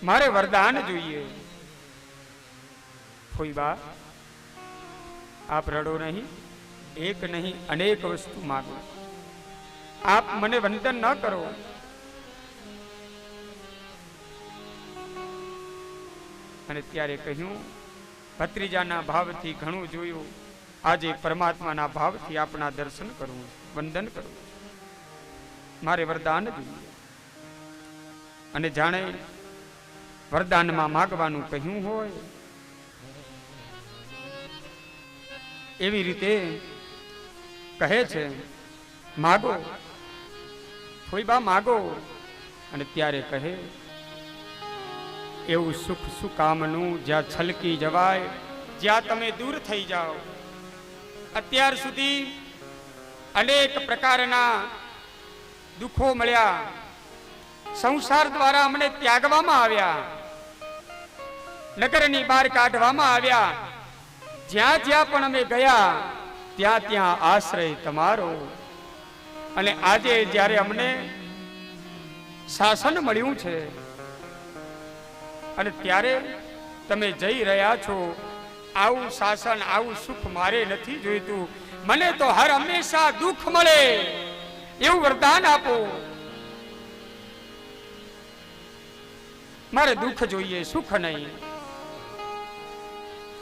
મારે વરદાન જોઈએ. ફોઈબા આપ રડો નહીં, એક નહીં અનેક વસ્તુ માગો. આપ મને વંદન ન કરો. અને ત્યારે કહ્યું, ભત્રીજાના ભાવથી ઘણું જોયું, આજે પરમાત્માના ભાવથી આપના દર્શન કરવું, વંદન કરવું, મારે વરદાન જોઈએ. અને જાણે વરદાનમાં માગવાનું કહ્યું હોય એવી રીતે કહે છે, માગો ફોઈબા માગો. અને ત્યારે કહે, એવું સુખ સુકામનું જ્યાં છલકી જવાય, જ્યાં તમે દૂર થઈ જાઓ. અત્યાર સુધી અનેક પ્રકારના દુઃખો મળ્યા, સંસાર દ્વારા અમને ત્યાગવામાં આવ્યા, નગરની બહાર કાઢવામાં આવ્યા. જ્યાં જ્યાં પણ અમે ગયા ત્યાં ત્યાં આશ્રય તમારો. અને આજે જ્યારે અમને શાસન મળ્યું છે અને ત્યારે તમે જઈ રહ્યા છો, આવું શાસન આવું સુખ મારે નથી જોઈતું. મને તો હર હંમેશા દુઃખ મળે એવું વરદાન આપો. મારે દુઃખ જોઈએ, સુખ નહીં.